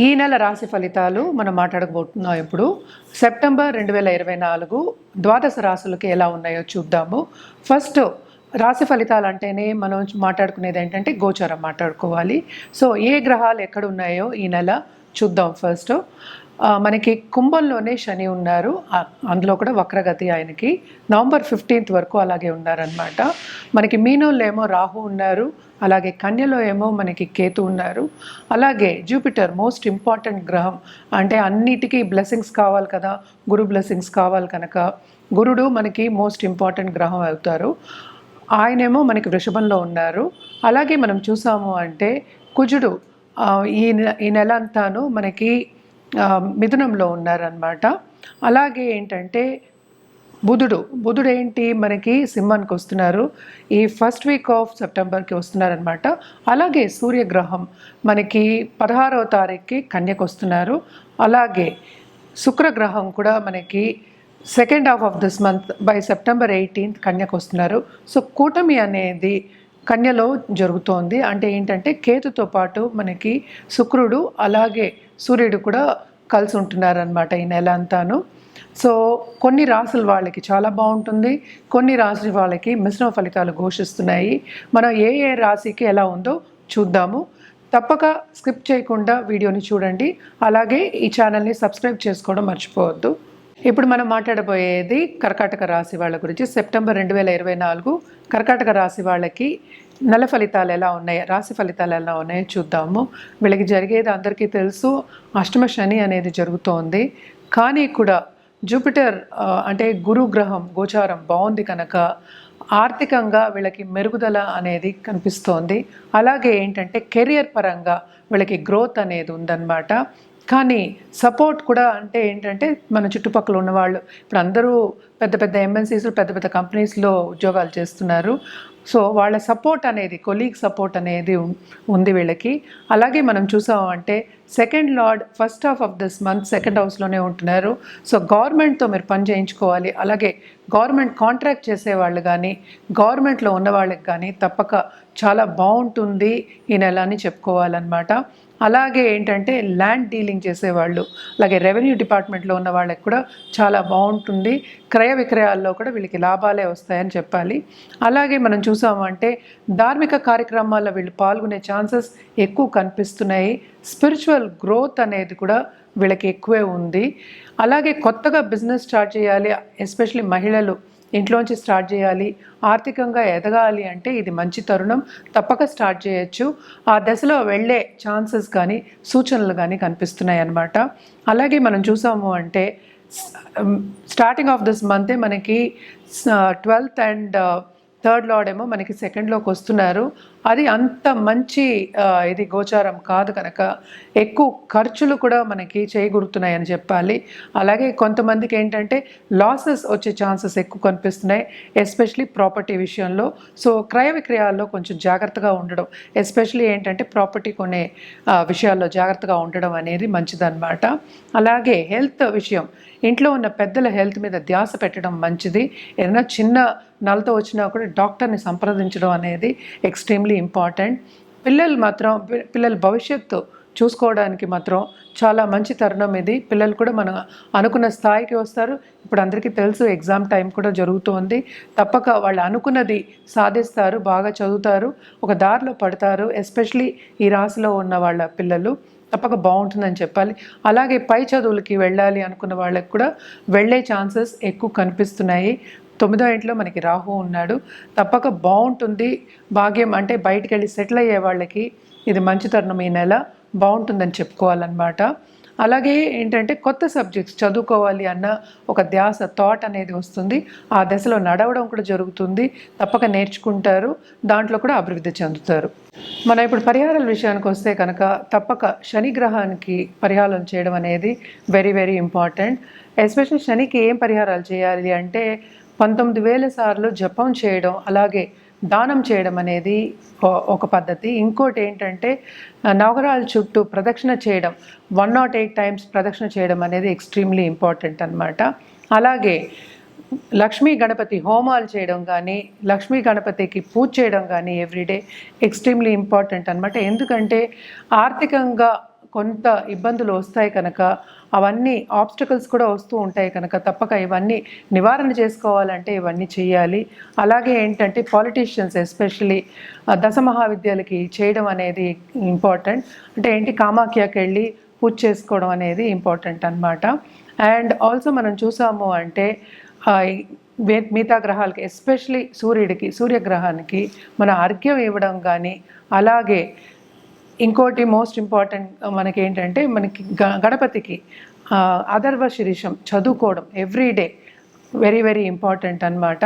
ఈ నెల రాశి ఫలితాలు మనం మాట్లాడబోతున్నాం. ఇప్పుడు సెప్టెంబర్ 2024 ద్వాదశ రాశులకి ఎలా ఉన్నాయో చూద్దాము. ఫస్ట్ రాశి ఫలితాలు అంటేనే మనం మాట్లాడుకునేది ఏంటంటే గోచారం మాట్లాడుకోవాలి. సో ఏ గ్రహాలు ఎక్కడ ఉన్నాయో ఈ నెల చూద్దాం. ఫస్ట్ మనకి కుంభంలోనే శని ఉన్నారు, అందులో కూడా వక్రగతి ఆయనకి నవంబర్ 15th వరకు అలాగే ఉన్నారనమాట. మనకి మీనంలో ఏమో రాహు ఉన్నారు, అలాగే కన్యలో ఏమో మనకి కేతు ఉన్నారు, అలాగే జూపిటర్ మోస్ట్ ఇంపార్టెంట్ గ్రహం, అంటే అన్నిటికీ బ్లెస్సింగ్స్ కావాలి కదా, గురు బ్లెస్సింగ్స్ కావాలి కనుక గురుడు మనకి మోస్ట్ ఇంపార్టెంట్ గ్రహం అవుతారు. ఆయనేమో మనకి వృషభంలో ఉన్నారు. అలాగే మనం చూసాము అంటే కుజుడు ఈ నెల అంతాను మనకి మిథునంలో ఉన్నారనమాట. అలాగే ఏంటంటే బుధుడు ఏంటి మనకి సింహానికి వస్తున్నారు, ఈ ఫస్ట్ వీక్ ఆఫ్ సెప్టెంబర్కి వస్తున్నారనమాట. అలాగే సూర్యగ్రహం మనకి 16వ తారీఖుకి కన్యకు వస్తున్నారు. అలాగే శుక్రగ్రహం కూడా మనకి second half of this month by September 18th కన్యకు వస్తున్నారు. సో కూటమి అనేది కన్యలో జరుగుతోంది. అంటే ఏంటంటే కేతుతో పాటు మనకి శుక్రుడు అలాగే సూర్యుడు కూడా కలిసి ఉంటున్నారనమాట ఈ నెల అంతాను. సో కొన్ని రాసుల వాళ్ళకి చాలా బాగుంటుంది, కొన్ని రాశి వాళ్ళకి మిశ్రమ ఫలితాలు ఘోషిస్తున్నాయి. మనం ఏ రాశికి ఎలా ఉందో చూద్దాము. తప్పక స్కిప్ చేయకుండా వీడియోని చూడండి. అలాగే ఈ ఛానల్ని సబ్స్క్రైబ్ చేసుకోవడం మర్చిపోవద్దు. ఇప్పుడు మనం మాట్లాడబోయేది కర్కాటక రాశి వాళ్ళ గురించి. సెప్టెంబర్ 2024 కర్కాటక రాశి వాళ్ళకి నెల ఫలితాలు ఎలా ఉన్నాయి, రాశి ఫలితాలు ఎలా ఉన్నాయో చూద్దాము. వీళ్ళకి జరిగేది అందరికీ తెలుసు, అష్టమ శని అనేది జరుగుతోంది. కానీ కూడా జూపిటర్ అంటే గురుగ్రహం గోచారం బాగుంది కనుక ఆర్థికంగా వీళ్ళకి మెరుగుదల అనేది కనిపిస్తోంది. అలాగే ఏంటంటే కెరియర్ పరంగా వీళ్ళకి గ్రోత్ అనేది ఉందన్నమాట. కానీ సపోర్ట్ కూడా అంటే ఏంటంటే మన చుట్టుపక్కల ఉన్నవాళ్ళు ఇప్పుడు అందరూ పెద్ద పెద్ద ఎంఎన్సీస్లో పెద్ద పెద్ద కంపెనీస్లో ఉద్యోగాలు చేస్తున్నారు. సో వాళ్ళ సపోర్ట్ అనేది కొలీగ్ సపోర్ట్ అనేది ఉంది వీళ్ళకి. అలాగే మనం చూసామంటే second lord first half of this month second హౌస్లోనే ఉంటున్నారు. సో గవర్నమెంట్తో మీరు పని చేయించుకోవాలి. అలాగే గవర్నమెంట్ కాంట్రాక్ట్ చేసేవాళ్ళు కానీ గవర్నమెంట్లో ఉన్న వాళ్ళకి కానీ తప్పక చాలా బాగుంటుంది ఈ నెల అని చెప్పుకోవాలన్నమాట. అలాగే ఏంటంటే ల్యాండ్ డీలింగ్ చేసేవాళ్ళు అలాగే రెవెన్యూ డిపార్ట్మెంట్లో ఉన్న వాళ్ళకి కూడా చాలా బాగుంటుంది. క్రయ విక్రయాల్లో కూడా వీళ్ళకి లాభాలే వస్తాయని చెప్పాలి. అలాగే మనం చూసామంటే ధార్మిక కార్యక్రమాల్లో వీళ్ళు పాల్గొనే ఛాన్సెస్ ఎక్కువ కనిపిస్తున్నాయి. స్పిరిచువల్ గ్రోత్ అనేది కూడా వీళ్ళకి ఎక్కువే ఉంది. అలాగే కొత్తగా బిజినెస్ స్టార్ట్ చేయాలి, ఎస్పెషలీ మహిళలు ఇంట్లోంచి స్టార్ట్ చేయాలి, ఆర్థికంగా ఎదగాలి అంటే ఇది మంచి తరుణం, తప్పక స్టార్ట్ చేయొచ్చు. ఆ దశలో వెళ్ళే ఛాన్సెస్ కానీ సూచనలు కానీ కనిపిస్తున్నాయి అన్నమాట. అలాగే మనం చూసాము అంటే స్టార్టింగ్ ఆఫ్ దిస్ మంతే మనకి 12th అండ్ 3rd లార్డ్ ఏమో మనకి సెకండ్లోకి వస్తున్నారు. అది అంత మంచి ఇది గోచారం కాదు కనుక ఎక్కువ ఖర్చులు కూడా మనకి చేయగలుగుతున్నాయని చెప్పాలి. అలాగే కొంతమందికి ఏంటంటే లాసెస్ వచ్చే ఛాన్సెస్ ఎక్కువ కనిపిస్తున్నాయి, ఎస్పెషలీ ప్రాపర్టీ విషయంలో. సో క్రయ విక్రయాల్లో కొంచెం జాగ్రత్తగా ఉండడం, ఎస్పెషలీ ఏంటంటే ప్రాపర్టీ కొనే విషయాల్లో జాగ్రత్తగా ఉండడం అనేది మంచిదన్నమాట. అలాగే హెల్త్ విషయం, ఇంట్లో ఉన్న పెద్దల హెల్త్ మీద ధ్యాస పెట్టడం మంచిది. ఏదైనా చిన్న నలతో వచ్చినా కూడా డాక్టర్ని సంప్రదించడం అనేది ఎక్స్ట్రీమ్లీ ఇంపార్టెంట్. పిల్లల భవిష్యత్తు చూసుకోవడానికి మాత్రం చాలా మంచి తరుణం ఇది. పిల్లలు కూడా మనం అనుకున్న స్థాయికి వస్తారు. ఇప్పుడు అందరికీ తెలుసు ఎగ్జామ్ టైం కూడా జరుగుతోంది. తప్పక వాళ్ళు అనుకున్నది సాధిస్తారు, బాగా చదువుతారు, ఒక దారిలో పడతారు. ఎస్పెషలీ ఈ రాశిలో ఉన్న వాళ్ళ పిల్లలు తప్పక బాగుంటుందని చెప్పాలి. అలాగే పై చదువులకి వెళ్ళాలి అనుకున్న వాళ్ళకి కూడా వెళ్ళే ఛాన్సెస్ ఎక్కువ కనిపిస్తున్నాయి. 9వ ఇంట్లో మనకి రాహు ఉన్నాడు, తప్పక బాగుంటుంది. భాగ్యం అంటే బయటికి వెళ్ళి సెటిల్ అయ్యే వాళ్ళకి ఇది మంచి తరుణం, ఈ నెల బాగుంటుందని చెప్పుకోవాలన్నమాట. అలాగే ఏంటంటే కొత్త సబ్జెక్ట్స్ చదువుకోవాలి అన్న ఒక థాట్ అనేది వస్తుంది. ఆ దశలో నడవడం కూడా జరుగుతుంది, తప్పక నేర్చుకుంటారు, దాంట్లో కూడా అభివృద్ధి చెందుతారు. మనం ఇప్పుడు పరిహారాల విషయానికి వస్తే కనుక తప్పక శని గ్రహానికి పరిహారం చేయడం అనేది వెరీ వెరీ ఇంపార్టెంట్. ఎస్పెషల్లీ శనికి ఏం పరిహారాలు చేయాలి అంటే 19,000 సార్లు జపం చేయడం, అలాగే దానం చేయడం అనేది ఒక పద్ధతి. ఇంకోటి ఏంటంటే నవగ్రహాల చుట్టూ ప్రదక్షిణ చేయడం, 108 times ప్రదక్షిణ చేయడం అనేది ఎక్స్ట్రీమ్లీ ఇంపార్టెంట్ అన్నమాట. అలాగే లక్ష్మీ గణపతి హోమాలు చేయడం కానీ లక్ష్మీ గణపతికి పూజ చేయడం కానీ ఎవ్రీడే ఎక్స్ట్రీమ్లీ ఇంపార్టెంట్ అన్నమాట. ఎందుకంటే ఆర్థికంగా కొంత ఇబ్బందులు వస్తాయి కనుక, అవన్నీ ఆబ్స్టకల్స్ కూడా వస్తూ ఉంటాయి కనుక తప్పక ఇవన్నీ నివారణ చేసుకోవాలంటే ఇవన్నీ చేయాలి. అలాగే ఏంటంటే పాలిటీషియన్స్ ఎస్పెషలీ దశ మహావిద్యలకి చేయడం అనేది ఇంపార్టెంట్. అంటే ఏంటి, కామాఖ్యకి వెళ్ళి పూజ చేసుకోవడం అనేది ఇంపార్టెంట్ అన్నమాట. అండ్ ఆల్సో మనం చూసాము అంటే మిగతా గ్రహాలకి ఎస్పెషలీ సూర్యగ్రహానికి మన అర్ఘ్యం ఇవ్వడం కానీ, అలాగే ఇంకోటి మోస్ట్ ఇంపార్టెంట్ మనకి ఏంటంటే మనకి గణపతికి అథర్వ శీర్షం చదువుకోవడం ఎవ్రీడే వెరీ వెరీ ఇంపార్టెంట్ అన్నమాట.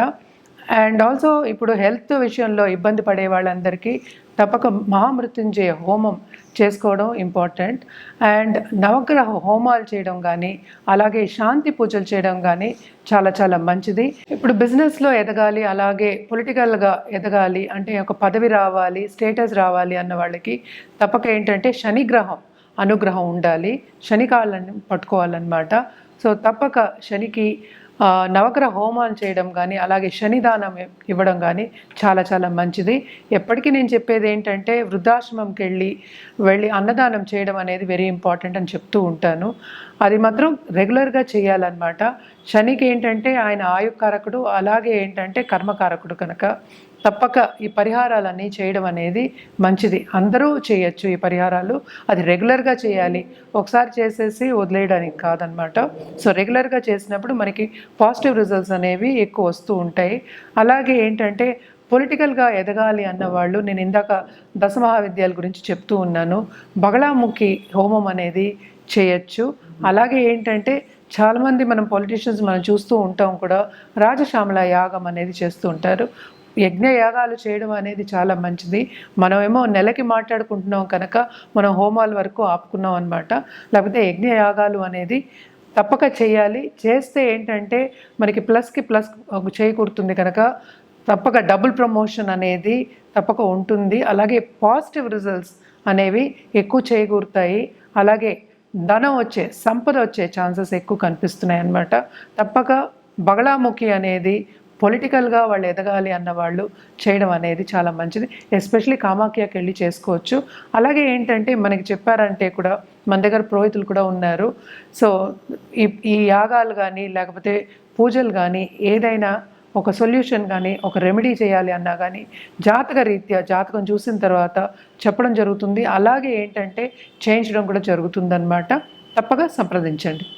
అండ్ ఆల్సో ఇప్పుడు హెల్త్ విషయంలో ఇబ్బంది పడే వాళ్ళందరికీ తప్పక మహామృత్యుంజయ హోమం చేసుకోవడం ఇంపార్టెంట్. అండ్ నవగ్రహ హోమాలు చేయడం కానీ, అలాగే శాంతి పూజలు చేయడం కానీ చాలా చాలా మంచిది. ఇప్పుడు బిజినెస్లో ఎదగాలి, అలాగే పొలిటికల్గా ఎదగాలి అంటే ఒక పదవి రావాలి, స్టేటస్ రావాలి అన్న వాళ్ళకి తప్పక ఏంటంటే శనిగ్రహం అనుగ్రహం ఉండాలి, శని కాళ్ళని పట్టుకోవాలన్నమాట. సో తప్పక శనికి నవగ్రహ హోమాలు చేయడం కానీ, అలాగే శనిదానం ఇవ్వడం కానీ చాలా చాలా మంచిది. ఎప్పటికీ నేను చెప్పేది ఏంటంటే వృద్ధాశ్రమంకి వెళ్ళి అన్నదానం చేయడం అనేది వెరీ ఇంపార్టెంట్ అని చెప్తూ ఉంటాను. అది మాత్రం రెగ్యులర్గా చేయాలన్నమాట. శనికి ఏంటంటే ఆయన ఆయుకారకుడు, అలాగే ఏంటంటే కర్మకారకుడు కనుక తప్పక ఈ పరిహారాలన్నీ చేయడం అనేది మంచిది. అందరూ చేయొచ్చు ఈ పరిహారాలు, అది రెగ్యులర్గా చేయాలి, ఒకసారి చేసేసి వదిలేయడానికి కాదనమాట. సో రెగ్యులర్గా చేసినప్పుడు మనకి పాజిటివ్ రిజల్ట్స్ అనేవి ఎక్కువ వస్తూ ఉంటాయి. అలాగే ఏంటంటే పొలిటికల్గా ఎదగాలి అన్నవాళ్ళు, నేను ఇందాక దశ మహావిద్యాల గురించి చెప్తూ ఉన్నాను, బగళాముఖి హోమం అనేది చేయొచ్చు. అలాగే ఏంటంటే చాలామంది మనం పొలిటీషియన్స్ మనం చూస్తూ ఉంటాం కూడా, రాజశ్యామల యాగం అనేది చేస్తూ ఉంటారు. యజ్ఞయాగాలు చేయడం అనేది చాలా మంచిది. మనమేమో నెలకి మాట్లాడుకుంటున్నాం కనుక మనం హోమాల వరకు ఆపుకున్నాం అనమాట. లేకపోతే యజ్ఞయాగాలు అనేది తప్పక చేయాలి. చేస్తే ఏంటంటే మనకి ప్లస్కి ప్లస్ చేకూరుతుంది కనుక తప్పక డబుల్ ప్రమోషన్ అనేది తప్పక ఉంటుంది. అలాగే పాజిటివ్ రిజల్ట్స్ అనేవి ఎక్కువ చేకూరుతాయి. అలాగే ధనం వచ్చే, సంపద వచ్చే ఛాన్సెస్ ఎక్కువ కనిపిస్తున్నాయి అన్నమాట. తప్పక బగళాముఖి అనేది పొలిటికల్గా వాళ్ళు ఎదగాలి అన్న వాళ్ళు చేయడం అనేది చాలా మంచిది. ఎస్పెషలీ కామాఖ్యకి వెళ్ళి చేసుకోవచ్చు. అలాగే ఏంటంటే మనకి చెప్పారంటే కూడా మన దగ్గర పురోహితులు కూడా ఉన్నారు. సో ఈ యాగాలు కానీ లేకపోతే పూజలు కానీ ఏదైనా ఒక సొల్యూషన్ కానీ ఒక రెమెడీ చేయాలి అన్నా కానీ జాతక రీత్యా జాతకం చూసిన తర్వాత చెప్పడం జరుగుతుంది. అలాగే ఏంటంటే చేయించడం కూడా జరుగుతుందన్నమాట. తప్పక సంప్రదించండి.